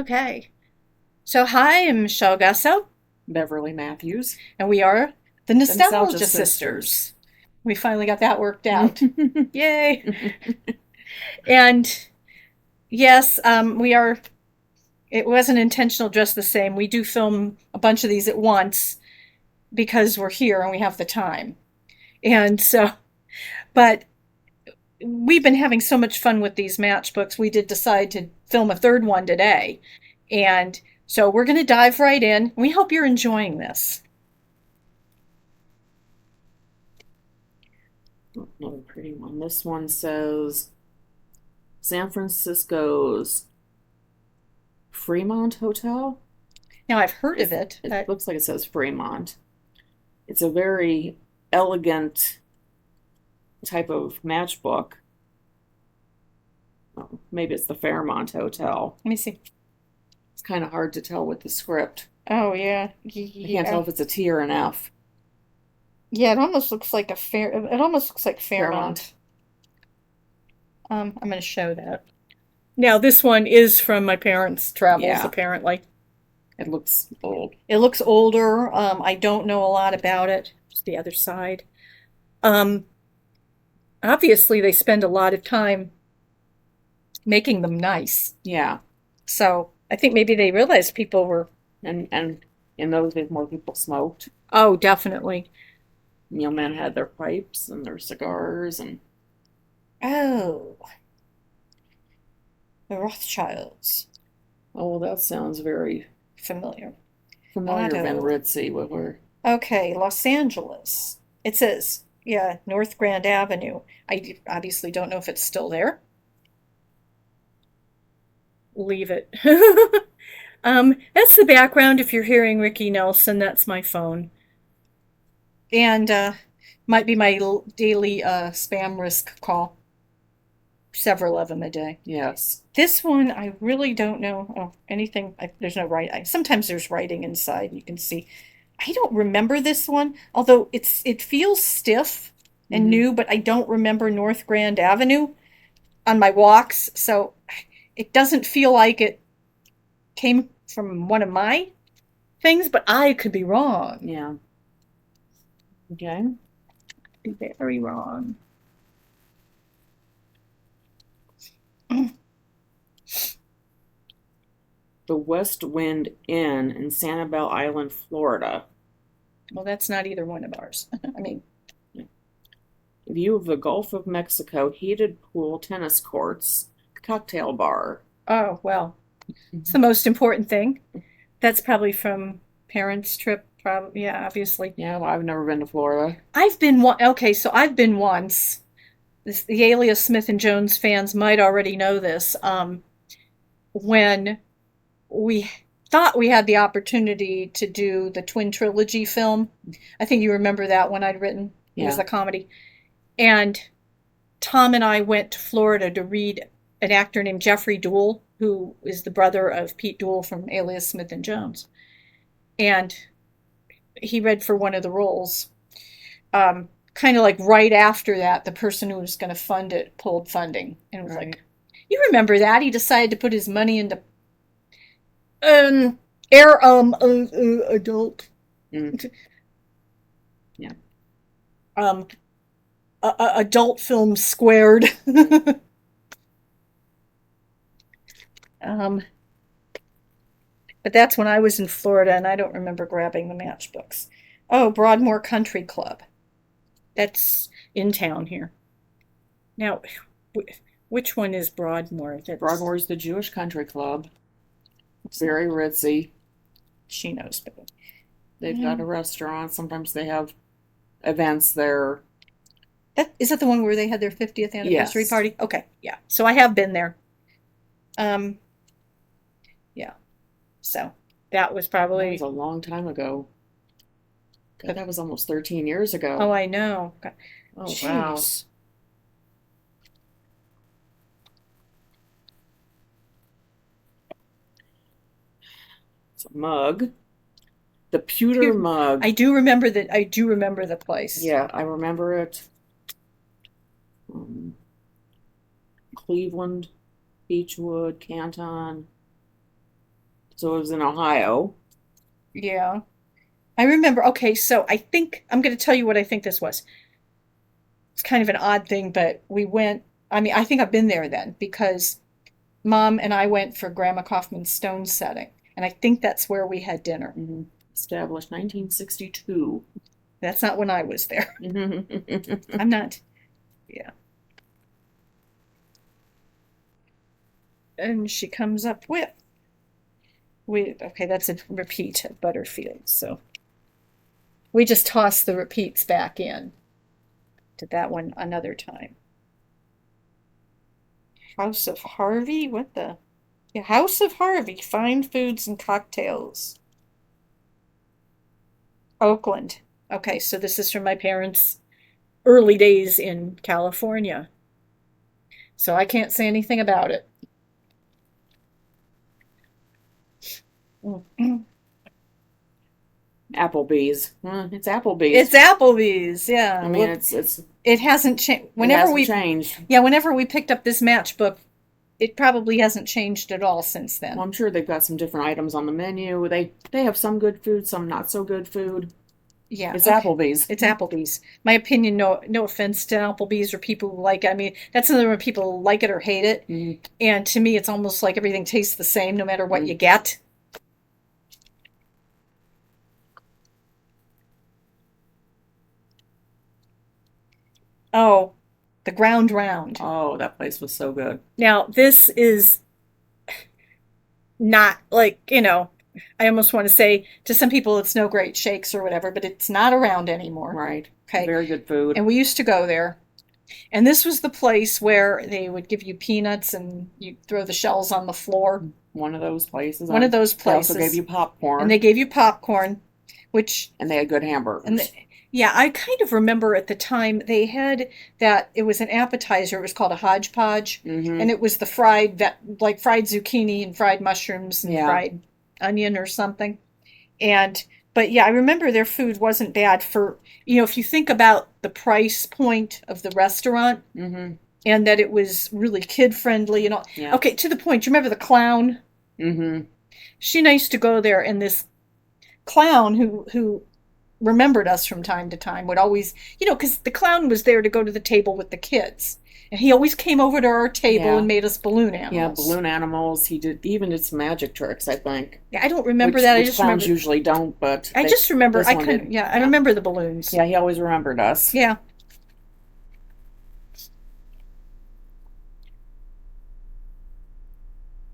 Okay. So, hi, I'm Michelle Gusso, Beverly Matthews, and we are the the Nostalgia Nostalgia Sisters. Sisters. We finally got that worked out. Yay. And yes, we are, it wasn't intentional just the same. We do film a bunch of these at once because we're here and we have the time. And so, but we've been having so much fun with these matchbooks, we did decide to film a third one today. And so we're going to dive right in. We hope you're enjoying this. Another pretty one. This one says San Francisco's Fremont Hotel. Now, I've heard of It's, it, it but looks like it says Fremont. It's a very elegant type of matchbook. Oh, maybe it's the Fairmont Hotel. let me see. It's kind of hard to tell with the script. Oh yeah, I can't tell yeah, if it's a T or an F. yeah. It almost looks like a fair. It almost looks like Fairmont. Fairmont. I'm going to show that. Now, this one is from my parents' travels. Yeah, Apparently, it looks old. it looks older. I don't know a lot about it. It's the other side. Um, Obviously, they spend a lot of time making them nice. Yeah, So I think maybe they realized people were. and in those days more people smoked. Oh, definitely. Men had their pipes and their cigars and Oh, the Rothschilds. oh, well, that sounds very Familiar. familiar and Auto. ritzy with her. Okay, Los Angeles. It says, yeah, North Grand Avenue. I obviously don't know if it's still there. Leave it. That's the background. If you're hearing Ricky Nelson, that's my phone. And might be my daily spam risk call. Several of them a day. Yes. This one, I really don't know. Oh, anything. There's no writing. Sometimes there's writing inside. You can see. I don't remember this one, although it feels stiff and Hmm. new, but I don't remember North Grand Avenue on my walks, so it doesn't feel like it came from one of my things, but I could be wrong. Yeah. Okay. Be very wrong. The West Wind Inn in Sanibel Island, Florida. Well, that's not either one of ours. I mean, View of the Gulf of Mexico, heated pool, tennis courts, cocktail bar. oh, well, it's the most important thing. That's probably from parents' trip, probably. Yeah, obviously. Yeah, well, I've never been to Florida. I've been one. Okay, so I've been once. The Alias Smith and Jones fans might already know this. When we thought we had the opportunity to do the twin trilogy film, I think you remember that one I'd written. It was Yeah. the comedy, and Tom and I went to Florida to read an actor named Jeffrey Deuel, who is the brother of Pete Deuel from Alias Smith and Jones, and he read for one of the roles. Kind of like right after that, the person who was going to fund it pulled funding, and it was Right. like, you remember that? He decided to put his money into um air adult Mm. Yeah. um adult film squared. um, but that's when I was in Florida, and I don't remember grabbing the matchbooks. Oh, Broadmoor Country Club. That's in town here. Now, which one is Broadmoor? That's Broadmoor's the Jewish Country Club. it's not. Very ritzy. She knows, but They've yeah. got a restaurant. Sometimes they have events there. That the one where they had their 50th anniversary Yes. party? Okay, yeah. So I have been there. Um, yeah. So that was That was probably. a long time ago. God, that was almost 13 years ago. Oh, I know. God, Oh, wow. jeez. It's a mug. The pewter mug. I do remember that. I do remember the place. Yeah, I remember it. Um, Cleveland, Beechwood, Canton. So it was in Ohio. Yeah. I remember, okay, so I think I'm going to tell you what I think this was. It's kind of an odd thing, but we went, I mean, I think I've been there then because Mom and I went for Grandma Kaufman's stone setting, and I think that's where we had dinner. Mm-hmm. Established 1962. That's not when I was there. I'm not, yeah. And she comes up with, okay, that's a repeat at Butterfield, so we just toss the repeats back in to that one another time. House of Harvey? What the? Yeah, House of Harvey, fine foods and cocktails. Oakland. Okay, so this is from my parents' early days in California. So I can't say anything about it. Applebee's. It's Applebee's. It's Applebee's, yeah. I mean, it's it hasn't changed. changed. Yeah, whenever we picked up this matchbook, it probably hasn't changed at all since then. Well, I'm sure they've got some different items on the menu. They have some good food, some not so good food. Yeah, it's Applebee's. It's Applebee's. My opinion, no offense to Applebee's or people who like it. I mean, that's another one people like it or hate it. Mm. And to me, it's almost like everything tastes the same no matter what you get. Oh, the Ground Round. Oh, that place was so good. Now, this is not like, I almost want to say to some people it's no great shakes or whatever, but it's not around anymore. Right. Okay. Very good food. And we used to go there. And this was the place where they would give you peanuts and you throw the shells on the floor. One of those places. One of those places. They also gave you popcorn. And they gave you popcorn, and they had good hamburgers. Yeah, I kind of remember at the time they had that it was an appetizer. It was called a hodgepodge, and it was the fried zucchini and fried mushrooms and fried onion or something. But yeah, I remember their food wasn't bad for, if you think about the price point of the restaurant, and that it was really kid friendly and all. Yeah. Okay, to the point. Do you remember the clown? Mm-hmm. She and I used to go there, and this clown who remembered us from time to time would always, because the clown was there to go to the table with the kids. And he always came over to our table and made us balloon animals. Yeah, balloon animals. He did some magic tricks, I think. Yeah, I don't remember that. I just clowns remember usually don't, but I just remember. I remember the balloons. Yeah, he always remembered us. Yeah.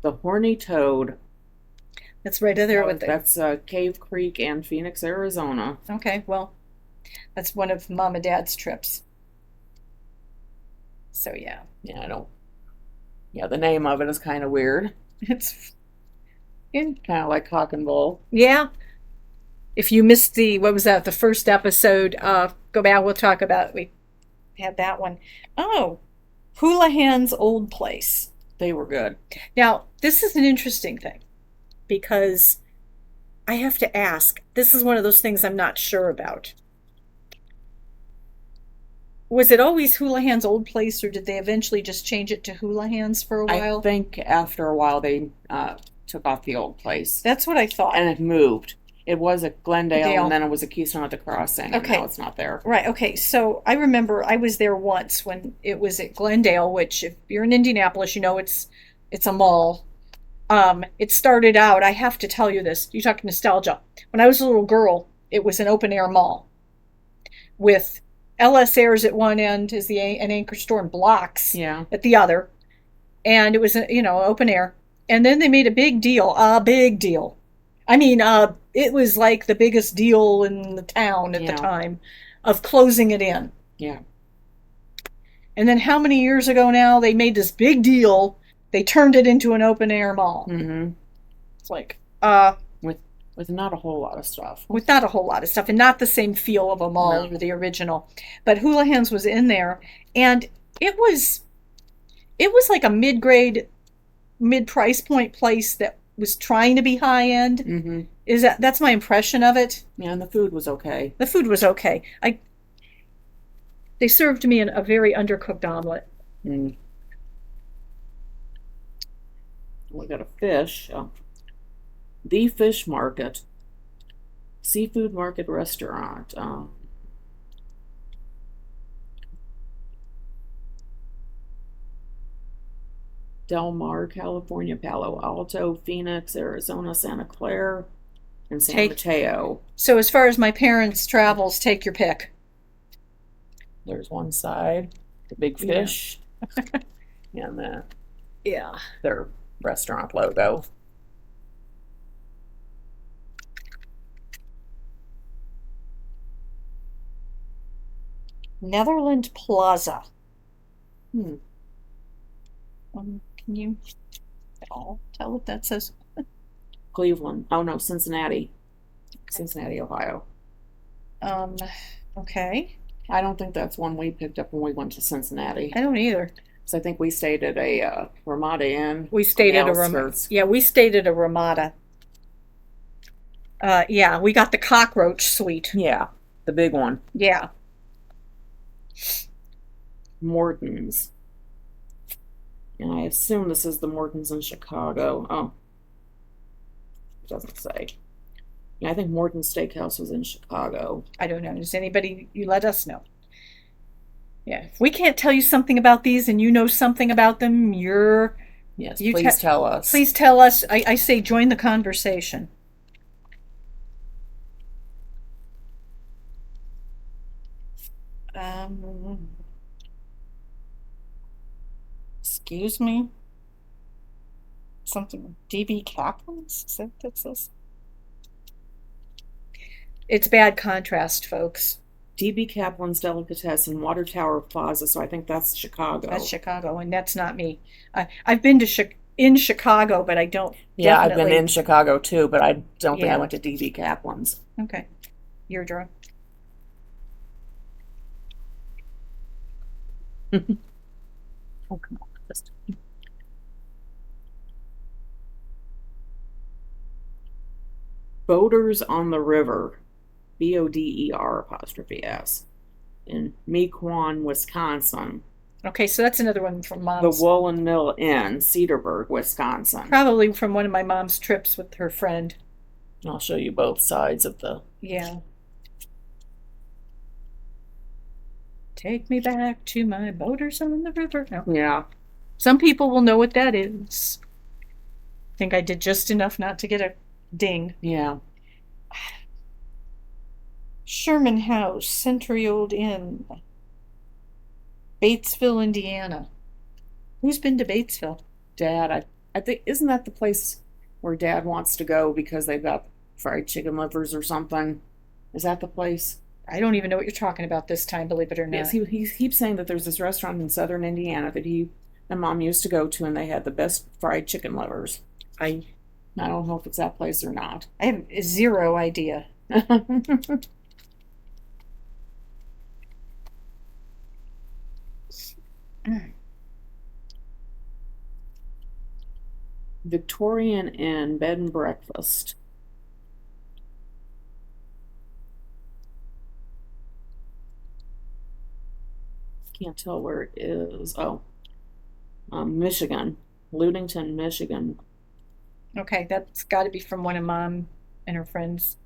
The Horny Toad. That's right there with That's Cave Creek and Phoenix, Arizona. Okay, well, that's one of Mom and Dad's trips. So yeah. Yeah, I don't. Yeah, the name of it is kind of weird. It's kind of like Cock and Bull. Yeah. If you missed the first episode, go back. We'll talk about. We had that one. Oh, Houlihan's old place. They were good. Now, this is an interesting thing because I have to ask. This is one of those things I'm not sure about. Was it always Houlihan's old place, or did they eventually just change it to Houlihan's for a while? I think after a while they took off the old place. That's what I thought. And it moved. It was at Glendale, and then it was at Keystone at the Crossing. Okay. And now it's not there. Right, okay. So I remember I was there once when it was at Glendale, which if you're in Indianapolis, it's a mall. It started out, I have to tell you this, you talk nostalgia. When I was a little girl, it was an open air mall with LS Airs at one end is an anchor store and Blocks at the other. And it was, open air. And then they made a big deal. I mean, it was like the biggest deal in the town at the time of closing it in. Yeah. And then how many years ago now they made this big deal, they turned it into an open air mall. Mm-hmm. It's like, with not a whole lot of stuff. With not a whole lot of stuff, and not the same feel of a mall or the original. But Houlihan's was in there, and it was like a mid-grade, mid-price point place that was trying to be high-end. Mm-hmm. That's my impression of it. Yeah, and the food was okay. The food was okay. They served me a very undercooked omelet. Mm. We got a fish. The Fish Market, seafood market restaurant. Del Mar, California, Palo Alto, Phoenix, Arizona, Santa Clara, and San Mateo. So as far as my parents' travels, take your pick. There's one side, the Big Fish, and their restaurant logo. Netherland Plaza. Can you tell what that says? Cleveland. Oh no, Cincinnati. Cincinnati, Ohio. Okay. I don't think that's one we picked up when we went to Cincinnati. I don't either. So I think we stayed at a Ramada Inn. We stayed at a Ramada. Yeah, we stayed at a Ramada. Yeah, we got the cockroach suite. Yeah, the big one. Yeah. Morton's. And I assume this is the Morton's in Chicago. Oh. It doesn't say. Yeah, I think Morton's Steakhouse was in Chicago. I don't know. Does anybody, you let us know. Yeah. If we can't tell you something about these and you know something about them, please tell us. Please tell us. I say join the conversation. Excuse me? Something, DB Kaplan's? Is that what that says? It's bad contrast, folks. DB Kaplan's Delicatessen, Water Tower Plaza, so I think that's Chicago. That's Chicago, and that's not me. I've been to in Chicago, but I don't. Yeah, I've been in Chicago too, but I don't think I went to DB Kaplan's. Okay. You're drunk. Oh, come on. Boaters on the River, BODER', in Mequon, Wisconsin. Okay, so that's another one from Mom's. The Woolen Mill Inn, Cedarburg, Wisconsin. Probably from one of my mom's trips with her friend. I'll show you both sides of the... Yeah. Take me back to my boaters on the river. No. Yeah. Some people will know what that is. I think I did just enough not to get a ding. Yeah. Sherman House, Century Old Inn, Batesville, Indiana. Who's been to Batesville? Dad. I think, isn't that the place where Dad wants to go because they've got fried chicken livers or something? Is that the place? I don't even know what you're talking about this time, believe it or not. Yes, he keeps saying that there's this restaurant in southern Indiana that he and Mom used to go to, and they had the best fried chicken livers. I don't know if it's that place or not. I have zero idea. Victorian Inn Bed and Breakfast. Can't tell where it is. Oh, Michigan, Ludington, Michigan. Okay, that's got to be from one of Mom and her friends'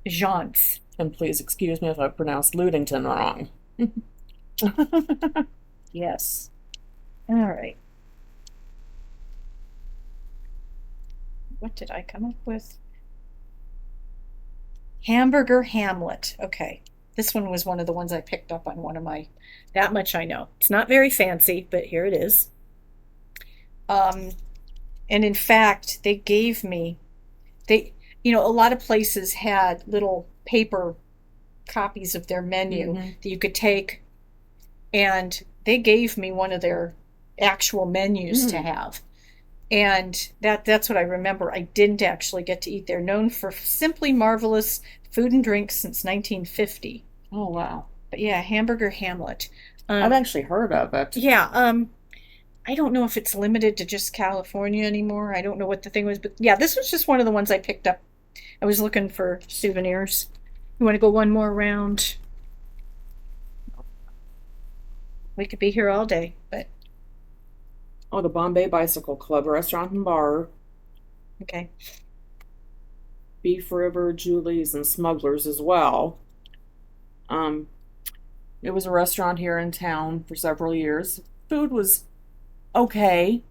jaunts. And please excuse me if I pronounced Ludington wrong. Yes. All right. What did I come up with? Hamburger Hamlet. Okay. This one was one of the ones I picked up on one of my, that much I know. It's not very fancy, but here it is. And in fact, they gave me, a lot of places had little paper copies of their menu that you could take, and they gave me one of their actual menus to have. And that's what I remember. I didn't actually get to eat there. Known for simply marvelous food and drink since 1950. Oh, wow. But yeah, Hamburger Hamlet. I've actually heard of it. Yeah. I don't know if it's limited to just California anymore. I don't know what the thing was. But yeah, this was just one of the ones I picked up. I was looking for souvenirs. You want to go one more round? We could be here all day, but... Oh, the Bombay Bicycle Club Restaurant and Bar. Okay. Beef River, Julie's, and Smuggler's as well. It was a restaurant here in town for several years. Food was okay.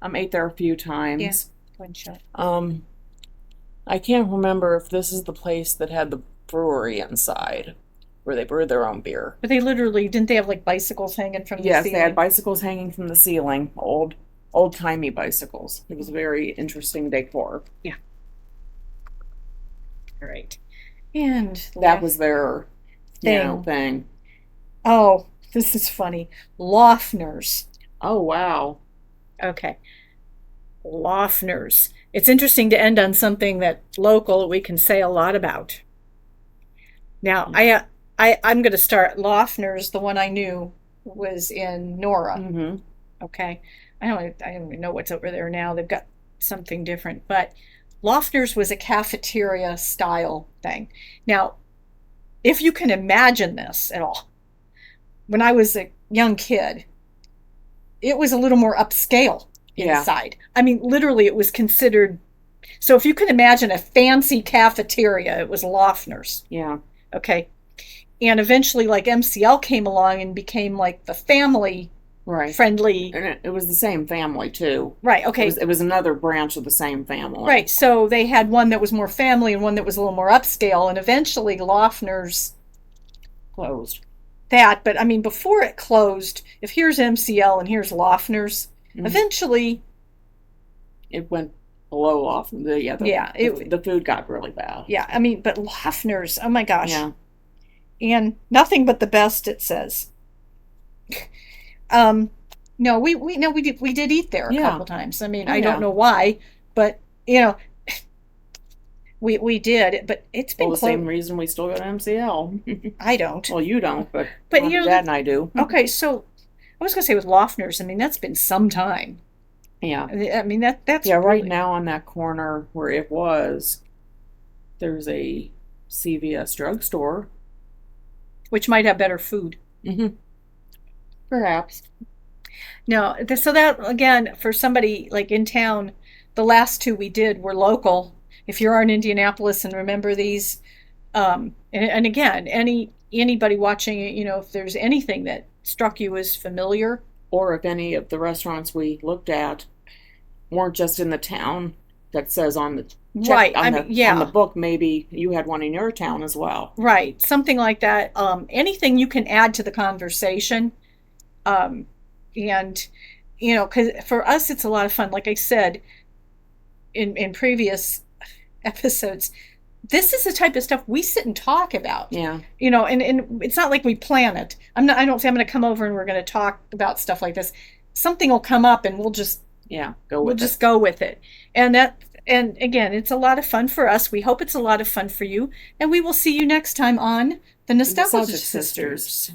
Ate there a few times. Yeah, one shot. I can't remember if this is the place that had the brewery inside, where they brewed their own beer. But they literally, didn't they have like bicycles hanging from the ceiling? Yes, they had bicycles hanging from the ceiling, old-timey bicycles. It was very interesting decor. Yeah. All right. And that was their thing. Oh, this is funny. Loeffner's. Oh, wow. Okay. Loeffner's. It's interesting to end on something that's local we can say a lot about. Now, I'm going to start. Loeffner's, the one I knew, was in Nora. Mm-hmm. Okay. I don't even know what's over there now. They've got something different. But Loeffner's was a cafeteria style thing. Now, if you can imagine this at all, when I was a young kid, it was a little more upscale inside. I mean, literally, it was considered. So if you can imagine a fancy cafeteria, it was Loeffner's. Yeah. Okay. And eventually, like, MCL came along and became like the family friendly. And it was the same family, too. Right. Okay. It was another branch of the same family. Right. So they had one that was more family and one that was a little more upscale. And eventually, Loeffner's closed. But I mean, before it closed, if here's MCL and here's Loeffner's, eventually it went below off. The food got really bad. Yeah, I mean, but Loeffner's, oh my gosh. Yeah. And nothing but the best, it says. No, we did eat there a couple times. I mean, I don't know why, but we did, but it's been the same reason we still go to MCL. I don't. Well, you don't, but Dad and I do. Okay, so I was going to say with Loeffner's, I mean, that's been some time. Yeah. I mean, that's really... right now on that corner where it was, there's a CVS drugstore. Which might have better food. Mm-hmm. Perhaps. No, so that, again, for somebody like in town, the last two we did were local. If you're in Indianapolis and remember these, and again, anybody watching it, if there's anything that struck you as familiar. Or if any of the restaurants we looked at weren't just in the town that says on the check, on the book, maybe you had one in your town as well. Right, something like that. Anything you can add to the conversation. And, because for us, it's a lot of fun. Like I said in previous episodes, this is the type of stuff we sit and talk about. Yeah. And it's not like we plan it. I don't say I'm going to come over and we're going to talk about stuff like this. Something will come up and we'll just go with it. And again, it's a lot of fun for us. We hope it's a lot of fun for you. And we will see you next time on The Nostalgic Sisters.